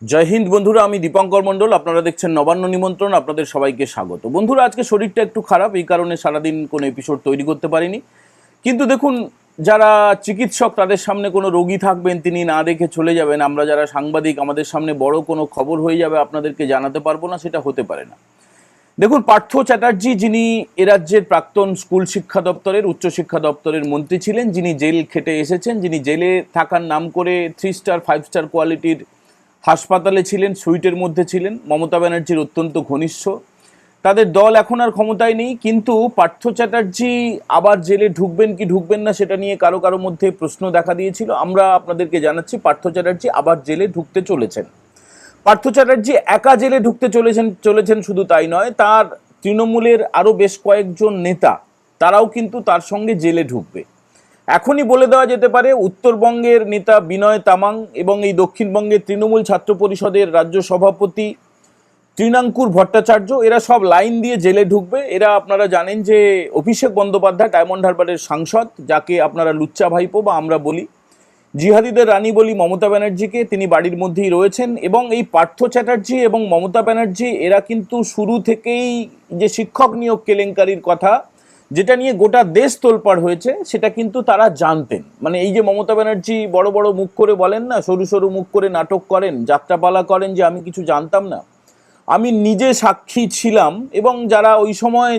জয় হিন্দ বন্ধুরা, আমি দীপঙ্কর মণ্ডল। আপনারা দেখছেন নবান্ন নিমন্ত্রণ। আপনাদের সবাইকে স্বাগত। বন্ধুরা, আজকে শরীরটা একটু খারাপ, এই কারণে সারাদিন কোনো এপিসোড তৈরি করতে পারিনি। কিন্তু দেখুন, যারা চিকিৎসক তাদের সামনে কোনো রোগী থাকবেন, তিনি না দেখে চলে যাবেন। আমরা যারা সাংবাদিক, আমাদের সামনে বড় কোনো খবর হয়ে যাবে, আপনাদেরকে জানাতে পারবো না, সেটা হতে পারে না। দেখুন, পার্থ চ্যাটার্জি, যিনি এ রাজ্যের প্রাক্তন স্কুল শিক্ষা দপ্তরের, উচ্চশিক্ষা দপ্তরের মন্ত্রী ছিলেন, যিনি জেল খেটে এসেছেন, যিনি জেলে থাকার নাম করে 3 স্টার 5 স্টার কোয়ালিটির হাসপাতালে ছিলেন, সুইটের মধ্যে ছিলেন, মমতা ব্যানার্জির অত্যন্ত ঘনিষ্ঠ। তাদের দল এখন আর ক্ষমতায় নেই, কিন্তু পার্থ চ্যাটার্জি আবার জেলে ঢুকবেন কি ঢুকবেন না সেটা নিয়ে কারো কারো মধ্যে প্রশ্ন দেখা দিয়েছিল। আমরা আপনাদেরকে জানাচ্ছি, পার্থ চ্যাটার্জি আবার জেলে ঢুকতে চলেছেন। পার্থ চ্যাটার্জি একা জেলে ঢুকতে চলেছেন শুধু তাই নয়, তার তৃণমূলের আরও বেশ কয়েকজন নেতা, তারাও কিন্তু তার সঙ্গে জেলে ঢুকবে। এখনই বলে দেওয়া যেতে পারে, উত্তরবঙ্গের নেতা বিনয় তামাং এবং এই দক্ষিণবঙ্গের তৃণমূল ছাত্র পরিষদের রাজ্য সভাপতি তৃণাঙ্কুর ভট্টাচার্য, এরা সব লাইন দিয়ে জেলে ঢুকবে। এরা, আপনারা জানেন যে অভিষেক বন্দ্যোপাধ্যায়, ডায়মন্ড হারবারের সাংসদ, যাকে আপনারা লুচ্চা ভাইপো বা আমরা বলি, জিহাদিদের রানী বলি মমতা ব্যানার্জিকে, তিনি বাড়ির মধ্যেই রয়েছেন। এবং এই পার্থ চ্যাটার্জি এবং মমতা ব্যানার্জি, এরা কিন্তু শুরু থেকেই যে শিক্ষক নিয়োগ কেলেঙ্কারির কথা, যেটা নিয়ে গোটা দেশ তোলপাড় হয়েছে, সেটা কিন্তু তারা জানতেন। মানে এই যে মমতা ব্যানার্জি বড় বড় মুখ করে বলেন না, সরু সরু মুখ করে নাটক করেন, যাত্রাপালা করেন যে আমি কিছু জানতাম না, আমি নিজে সাক্ষী ছিলাম। এবং যারা ওই সময়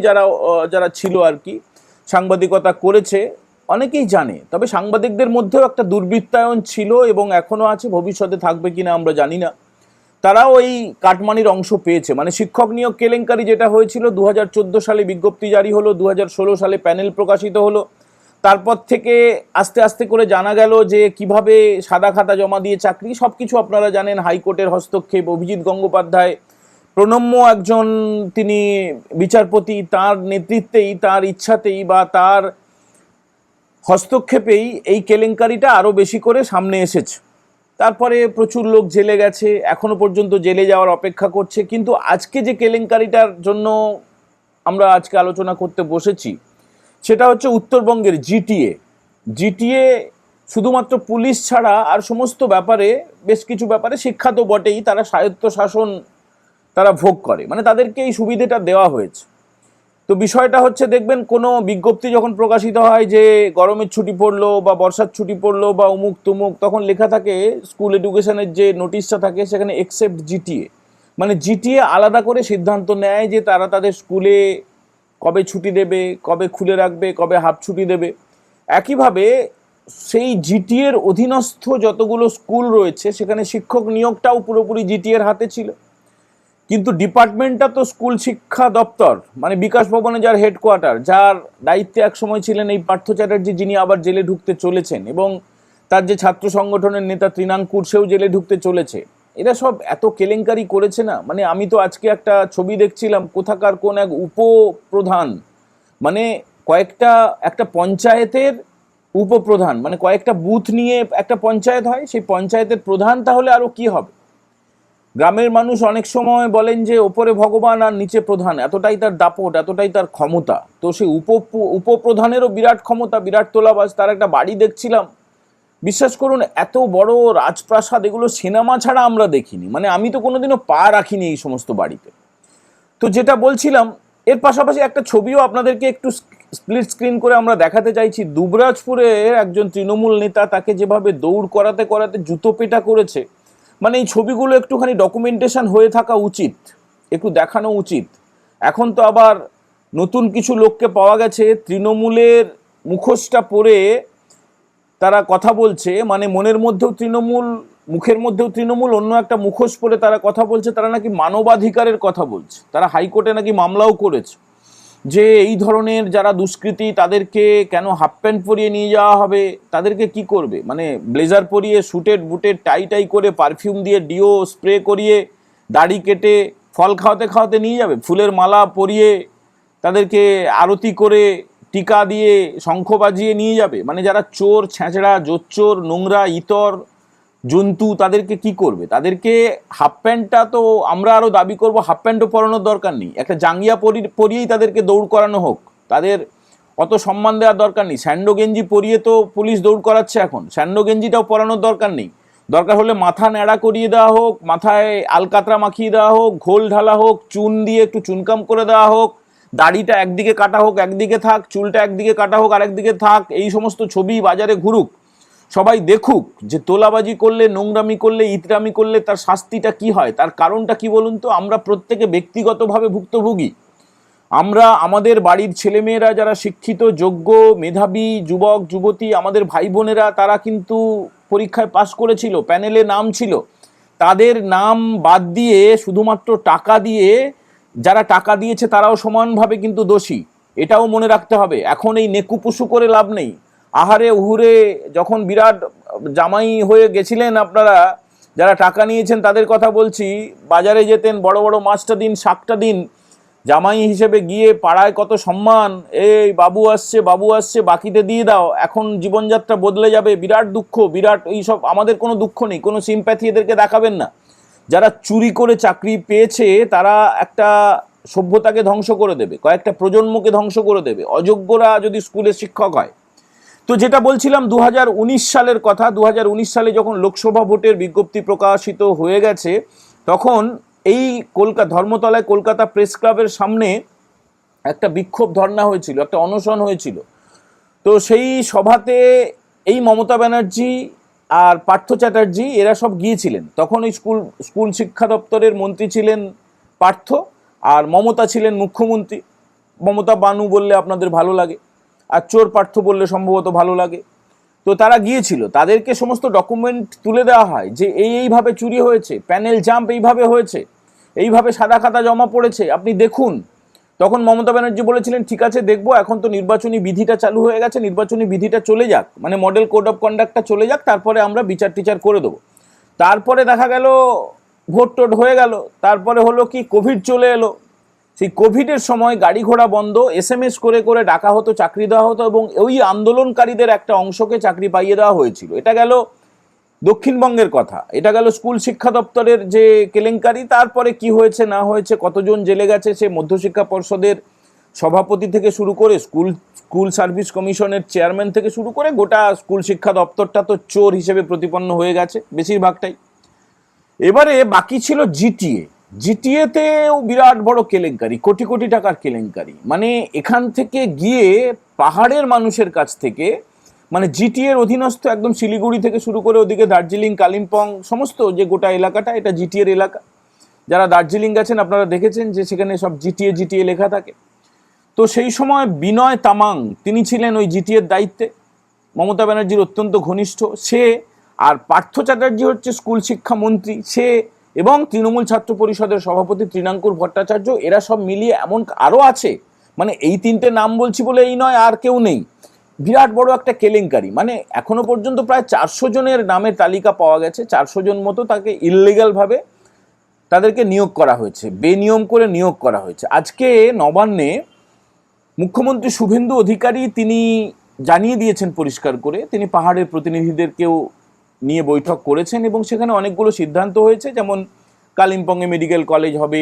যারা ছিল আর কি, সাংবাদিকতা করেছে, অনেকেই জানে। তবে সাংবাদিকদের মধ্যেও একটা দুর্বৃত্তায়ন ছিল এবং এখনও আছে, ভবিষ্যতে থাকবে কিনা আমরা জানি না। তারাও এই কাটমানির অংশ পেয়েছে। মানে শিক্ষক নিয়োগ কেলেঙ্কারি যেটা হয়েছিল, 2014 সালে বিজ্ঞপ্তি জারি হলো, 2016 সালে প্যানেল প্রকাশিত হলো। তারপর থেকে আস্তে আস্তে করে জানা গেল যে কিভাবে সাদা খাতা জমা দিয়ে চাকরি, সব কিছু আপনারা জানেন। হাইকোর্টের হস্তক্ষেপ, অভিজিৎ গঙ্গোপাধ্যায় প্রণম্য একজন তিনি বিচারপতি, তার নেতৃত্বেই, তার ইচ্ছাতেই বা তার হস্তক্ষেপেই এই কেলেঙ্কারিটা আরও বেশি করে সামনে এসেছে। তারপরে প্রচুর লোক জেলে গেছে, এখনো পর্যন্ত জেলে যাওয়ার অপেক্ষা করছে। কিন্তু আজকে যে কেলেঙ্কারিটার জন্য আমরা আজকে আলোচনা করতে বসেছি, সেটা হচ্ছে উত্তরবঙ্গের জিটিএ। জিটিএ শুধুমাত্র পুলিশ ছাড়া আর সমস্ত ব্যাপারে, বেশ কিছু ব্যাপারে শিক্ষা তো বটেই, তারা স্বায়ত্ত শাসন তারা ভোগ করে, মানে তাদেরকে এই সুবিধাটা দেওয়া হয়েছে। তো বিষয়টা হচ্ছে, দেখবেন কোনো বিজ্ঞপ্তি যখন প্রকাশিত হয় যে গরমের ছুটি পড়লো বা বর্ষার ছুটি পড়লো বা অমুক তুমুক, তখন লেখা থাকে স্কুল এডুকেশনের যে নোটিশটা থাকে সেখানে এক্সেপ্ট জিটিএ। মানে জিটিএ আলাদা করে সিদ্ধান্ত নেয় যে তারা তাদের স্কুলে কবে ছুটি দেবে, কবে খুলে রাখবে, কবে হাফ ছুটি দেবে। একইভাবে সেই জিটিএর অধীনস্থ যতগুলো স্কুল রয়েছে, সেখানে শিক্ষক নিয়োগটাও পুরোপুরি জিটিএর হাতে ছিল। কিন্তু ডিপার্টমেন্টটা তো স্কুল শিক্ষা দপ্তর, মানে বিকাশ ভবনে যার হেডকোয়ার্টার, যার দায়িত্বে একসময় ছিলেন এই পার্থ চ্যাটার্জি, যিনি আবার জেলে ঢুকতে চলেছেন, এবং তার যে ছাত্র সংগঠনের নেতা তৃণাঙ্কুর, সেও জেলে ঢুকতে চলেছে। এরা সব এত কেলেঙ্কারি করেছে না, মানে আমি তো আজকে একটা ছবি দেখছিলাম, কোথাকার কোন এক উপপ্রধান, মানে একটা পঞ্চায়েতের উপপ্রধান, মানে কয়েকটা বুথ নিয়ে একটা পঞ্চায়েত হয়, সেই পঞ্চায়েতের প্রধান তাহলে আরো কি হবে। গ্রামের মানুষ অনেক সময় বলেন যে ওপরে ভগবান আর নিচে প্রধান, এতটাই তার দাপট, এতটাই তার ক্ষমতা। তো সেই উপপ্রধানেরও বিরাট ক্ষমতা, বিরাট তোলাবাজ। তার একটা বাড়ি দেখছিলাম, বিশ্বাস করুন, এত বড় রাজপ্রাসাদ, এগুলো সিনেমা ছাড়া আমরা দেখিনি। মানে আমি তো কোনোদিনও পা রাখিনি এই সমস্ত বাড়িতে। তো যেটা বলছিলাম, এর পাশাপাশি একটা ছবিও আপনাদেরকে একটু স্প্লিট স্ক্রিন করে আমরা দেখাতে চাইছি। দুবরাজপুরের একজন তৃণমূল নেতা, তাকে যেভাবে দৌড় করাতে করাতে জুতো পেটা করেছে, মানে এই ছবিগুলো একটুখানি ডকুমেন্টেশন হয়ে থাকা উচিত, একটু দেখানো উচিত। এখন তো আবার নতুন কিছু লোককে পাওয়া গেছে, তৃণমূলের মুখোশটা পরে তারা কথা বলছে, মানে মনের মধ্যেও তৃণমূল, মুখের মধ্যেও তৃণমূল, অন্য একটা মুখোশ পরে তারা কথা বলছে। তারা নাকি মানবাধিকারের কথা বলছে, তারা হাইকোর্টে নাকি মামলাও করেছে যে এই ধরনের যারা দুষ্কৃতী, তাদেরকে কেন হাফ প্যান্ট পরিয়ে নিয়ে যাওয়া হবে, তাদেরকে কি করবে, মানে ব্লেজার পরিয়ে, সুটেড বুটেড টাই টাই করে, পারফিউম দিয়ে ডিও স্প্রে করিয়ে, দাড়ি কেটে, ফল খাওয়াতে খাওয়াতে নিয়ে যাবে, ফুলের মালা পরিয়ে, তাদেরকে আরতি করে, টিকা দিয়ে, শঙ্খ বাজিয়ে নিয়ে যাবে। মানে যারা চোর, ছেঁচড়া, জোচ্চোর, নোংরা, ইতর জন্তু, তাদেরকে কি করবে। তাদেরকে হাফ প্যান্টটা তো আমরা আরও দাবি করব, হাফ প্যান্টও পরানোর দরকার নেই, একটা জাঙ্গিয়া পরিয়েই তাদেরকে দৌড় করানো হোক, তাদের অত সম্মান দেওয়ার দরকার নেই। স্যান্ডো গেঞ্জি পরিয়ে তো পুলিশ দৌড় করাচ্ছে এখন, স্যান্ডো গেঞ্জিটাও পরানোর দরকার নেই। দরকার হলে মাথা ন্যাড়া করিয়ে দেওয়া হোক, মাথায় আলকাতরা মাখিয়ে দেওয়া হোক, ঘোল ঢালা হোক, চুন দিয়ে একটু চুনকাম করে দেওয়া হোক, দাড়িটা একদিকে কাটা হোক একদিকে থাক, চুলটা একদিকে কাটা হোক আরেকদিকে থাক, এই সমস্ত ছবি বাজারে ঘুরুক, সবাই দেখুক যে তোলাবাজি করলে, নোংরামি করলে, ইতরামি করলে তার শাস্তিটা কি হয়। তার কারণটা কি বলুন তো? আমরা প্রত্যেকে ব্যক্তিগতভাবে ভুক্তভোগী। আমরা আমাদের বাড়ির ছেলেমেয়েরা যারা শিক্ষিত, যোগ্য, মেধাবী যুবক যুবতী, আমাদের ভাই বোনেরা, তারা কিন্তু পরীক্ষায় পাশ করেছিল, প্যানেলে নাম ছিল, তাদের নাম বাদ দিয়ে শুধুমাত্র টাকা দিয়ে, যারা টাকা দিয়েছে তারাও সমানভাবে কিন্তু দোষী, এটাও মনে রাখতে হবে। এখন এই নেকুপুসু করে লাভ নেই। আহারে উহুরে যখন বিরাট জামাই হয়ে গেছিলেন আপনারা, যারা টাকা নিয়েছেন তাদের কথা বলছি, বাজারে যেতেন, বড় বড় মাছটা দিন, শাকটা দিন, জামাই হিসেবে গিয়ে পাড়ায় কত সম্মান, এই বাবু আসছে বাবু আসছে, বাকিতে দিয়ে দাও। এখন জীবনযাত্রা বদলে যাবে, বিরাট দুঃখ, বিরাট এইসব। আমাদের কোনো দুঃখ নেই, কোনো সিম্প্যাথি এদেরকে দেখাবেন না। যারা চুরি করে চাকরি পেয়েছে তারা একটা সভ্যতাকে ধ্বংস করে দেবে, কয়েকটা প্রজন্মকে ধ্বংস করে দেবে, অযোগ্যরা যদি স্কুলের শিক্ষক হয়। তো যেটা বলছিলাম 2019 সালের কথা, 2019 সালে যখন লোকসভা ভোটের বিজ্ঞপ্তি প্রকাশিত হয়ে গেছে, তখন এই ধর্মতলায় কলকাতা প্রেস ক্লাবের সামনে একটা বিক্ষোভ ধর্ণা হয়েছিল, একটা অনশন হয়েছিল। তো সেই সভাতে এই মমতা ব্যানার্জি আর পার্থ চ্যাটার্জি এরা সব গিয়েছিলেন। তখন ওই স্কুল শিক্ষা দপ্তরের মন্ত্রী ছিলেন পার্থ, আর মমতা ছিলেন মুখ্যমন্ত্রী। মমতা বানু বললে আপনাদের ভালো লাগে, আর চোর পার্থ বললে সম্ভবত ভালো লাগে। তো তারা গিয়েছিল, তাদেরকে সমস্ত ডকুমেন্ট তুলে দেওয়া হয় যে এইভাবে চুরি হয়েছে, প্যানেল জাম্প এইভাবে হয়েছে, এইভাবে সাদা খাতা জমা পড়েছে, আপনি দেখুন। তখন মমতা ব্যানার্জি বলেছিলেন ঠিক আছে দেখবো, এখন তো নির্বাচনী বিধিটা চালু হয়ে গেছে, নির্বাচনী বিধিটা চলে যাক, মানে মডেল কোড অফ কন্ডাক্টটা চলে যাক, তারপরে আমরা বিচার টিচার করে দেবো। তারপরে দেখা গেল ভোট টোট হয়ে গেল, তারপরে হলো কি কোভিড চলে এলো। সেই কোভিডের সময় গাড়ি ঘোড়া বন্ধ, SMS করে করে ডাকা হতো, চাকরি দেওয়া হতো, এবং ওই আন্দোলনকারীদের একটা অংশকে চাকরি পাইয়ে দেওয়া হয়েছিল। এটা গেল দক্ষিণবঙ্গের কথা, এটা গেল স্কুল শিক্ষা দপ্তরের যে কেলেঙ্কারি। তারপরে কি হয়েছে না হয়েছে, কতজন জেলে গেছে, সে মধ্যশিক্ষা পর্ষদের সভাপতি থেকে শুরু করে স্কুল সার্ভিস কমিশনের চেয়ারম্যান থেকে শুরু করে গোটা স্কুল শিক্ষা দপ্তরটা তো চোর হিসেবে প্রতিপন্ন হয়ে গেছে বেশিরভাগটাই। এবারে বাকি ছিল জিটিএতেও বিরাট বড় কেলেঙ্কারি, কোটি কোটি টাকার কেলেঙ্কারি। মানে এখান থেকে গিয়ে পাহাড়ের মানুষের কাছ থেকে, মানে জিটিএর অধীনস্থ একদম শিলিগুড়ি থেকে শুরু করে ওদিকে দার্জিলিং, কালিম্পং, সমস্ত যে গোটা এলাকাটা, এটা জিটিএর এলাকা। যারা দার্জিলিং গেছেন আপনারা দেখেছেন যে সেখানে সব জিটিএ লেখা থাকে। তো সেই সময় বিনয় তামাং তিনি ছিলেন ওই জিটিএর দায়িত্বে, মমতা ব্যানার্জির অত্যন্ত ঘনিষ্ঠ সে, আর পার্থ চ্যাটার্জি হচ্ছে স্কুল শিক্ষা মন্ত্রী সে, এবং তৃণমূল ছাত্র পরিষদের সভাপতি তৃণাঙ্কুর ভট্টাচার্য, এরা সব মিলিয়ে এমন আরও আছে, মানে এই তিনটে নাম বলছি বলে এই নয়, আর কেউ নেই। বিরাট বড় একটা কেলেঙ্কারি। মানে এখনো পর্যন্ত প্রায় 400 জনের নামের তালিকা পাওয়া গেছে, 400 জন মতো তাকে ইললিগালভাবে তাদেরকে নিয়োগ করা হয়েছে, বেনিয়ম করে নিয়োগ করা হয়েছে। আজকে নবান্নে মুখ্যমন্ত্রী শুভেন্দু অধিকারী তিনি জানিয়ে দিয়েছেন পরিষ্কার করে, তিনি পাহাড়ের প্রতিনিধিদেরকেও নিয়ে বৈঠক করেছেন এবং সেখানে অনেকগুলো সিদ্ধান্ত হয়েছে, যেমন কালিম্পংয়ে মেডিকেল কলেজ হবে,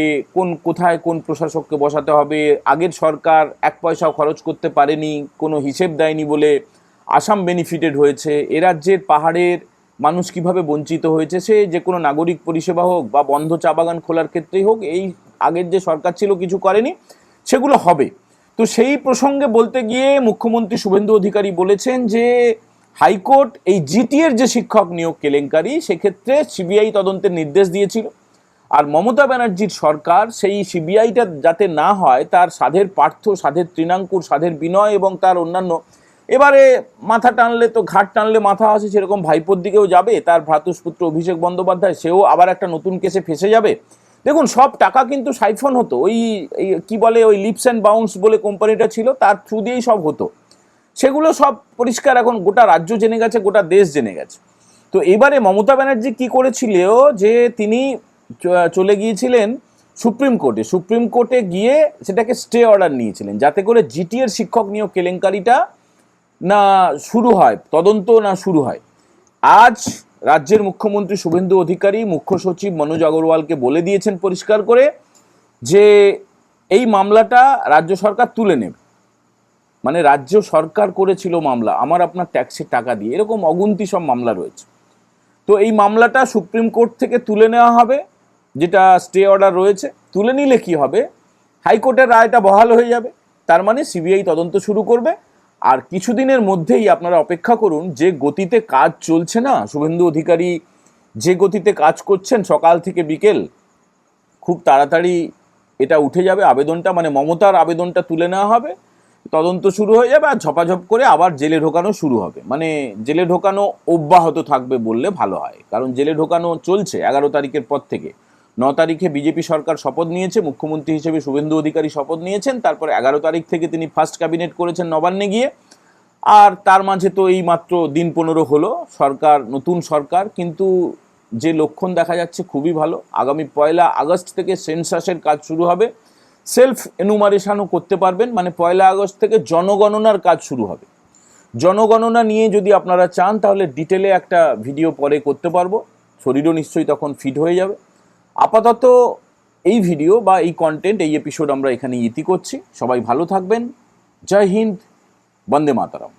কোথায় কোন প্রশাসককে বসাতে হবে। আগের সরকার 1 পয়সাও খরচ করতে পারেনি, কোনো হিসেব দেয়নি বলে আসাম বেনিফিটেড হয়েছে। এ রাজ্যের পাহাড়ের মানুষ কিভাবে বঞ্চিত হয়েছে, সে যে কোনো নাগরিক পরিষেবা হোক বা বন্ধ চা বাগান খোলার ক্ষেত্রেই হোক, এই আগের যে সরকার ছিল কিছু করেনি, সেগুলো হবে। তো সেই প্রসঙ্গে বলতে গিয়ে মুখ্যমন্ত্রী শুভেন্দু অধিকারী বলেছেন যে হাইকোর্ট এই জিটিএর যে শিক্ষক নিয়োগ কেলেঙ্কারি, সেক্ষেত্রে সিবিআই তদন্তের নির্দেশ দিয়েছিল, আর মমতা ব্যানার্জির সরকার সেই সিবিআইটা যাতে না হয়, তার সাধের পার্থ, সাধের তৃণাঙ্কুর, সাধের বিনয় এবং তার অন্যান্য, এবারে মাথা টানলে তো ঘাট টানলে মাথা আসে, সেরকম ভাইপোর দিকেও যাবে, তার ভ্রাতুষ্পুত্র অভিষেক বন্দ্যোপাধ্যায়, সেও আবার একটা নতুন কেসে ফেসে যাবে। দেখুন সব টাকা কিন্তু সাইফন হতো, ওই কি বলে, ওই লিপস অ্যান্ড বাউন্স বলে কোম্পানিটা ছিল, তার থ্রু দিয়েই সব হতো। সেগুলো সব পরিষ্কার, এখন গোটা রাজ্য জেনে গেছে, গোটা দেশ জেনে গেছে। তো এবারে মমতা ব্যানার্জি কি করেছিল, যে তিনি চলে গিয়েছিলেন সুপ্রিম কোর্টে গিয়ে সেটাকে স্টে অর্ডার নিয়েছিলেন, যাতে করে জিটিএর শিক্ষক নিয়োগ কেলেঙ্কারিটা না শুরু হয়, তদন্ত না শুরু হয়। আজ রাজ্যের মুখ্যমন্ত্রী শুভেন্দু অধিকারী মুখ্য সচিব মনোজ আগরওয়ালকে বলে দিয়েছেন পরিষ্কার করে যে এই মামলাটা রাজ্য সরকার তুলে নেবে। মানে রাজ্য সরকার করেছিল মামলা, আমার আপনার ট্যাক্সের টাকা দিয়ে, এরকম অগুন্তি সব মামলা রয়েছে। তো এই মামলাটা সুপ্রিম কোর্ট থেকে তুলে নেওয়া হবে, যেটা স্টে অর্ডার রয়েছে। তুলে নিলে কি হবে, হাইকোর্টের রায়টা বহাল হয়ে যাবে, তার মানে সিবিআই তদন্ত শুরু করবে। আর কিছুদিনের মধ্যেই আপনারা অপেক্ষা করুন, যে গতিতে কাজ চলছে না, শুভেন্দু অধিকারী যে গতিতে কাজ করছেন সকাল থেকে বিকেল, খুব তাড়াতাড়ি এটা উঠে যাবে আবেদনটা, মানে মমতার আবেদনটা তুলে নেওয়া হবে, তদন্ত শুরু হয়ে যাবে, আর ঝপাঝপ করে আবার জেলে ঢোকানো শুরু হবে। মানে জেলে ঢোকানো অব্যাহত থাকবে বললে ভালো হয়, কারণ জেলে ঢোকানো চলছে 11 তারিখের পর থেকে। 9 তারিখে বিজেপি সরকার শপথ নিয়েছে, মুখ্যমন্ত্রী হিসেবে শুভেন্দু অধিকারী শপথ নিয়েছেন, তারপরে 11 তারিখ থেকে তিনি ফার্স্ট ক্যাবিনেট করেছেন নবান্নে গিয়ে। আর তার মাঝে তো এই মাত্র দিন 15 হলো সরকার, নতুন সরকার, কিন্তু যে লক্ষণ দেখা যাচ্ছে খুবই ভালো। আগামী 1 আগস্ট থেকে সেন্সাসের কাজ শুরু হবে, সেলফ এনুমারেশনও করতে পারবেন, মানে 1 আগস্ট থেকে জনগণনার কাজ শুরু হবে। জনগণনা নিয়ে যদি আপনারা চান তাহলে ডিটেলে একটা ভিডিও পরে করতে পারবো, শরীরও নিশ্চয়ই তখন ফিট হয়ে যাবে। আপাতত এই ভিডিও বা এই কন্টেন্ট, এই এপিসোড আমরা এখানে ইতি করছি। সবাই ভালো থাকবেন। জয় হিন্দ, বন্দে মাতরম।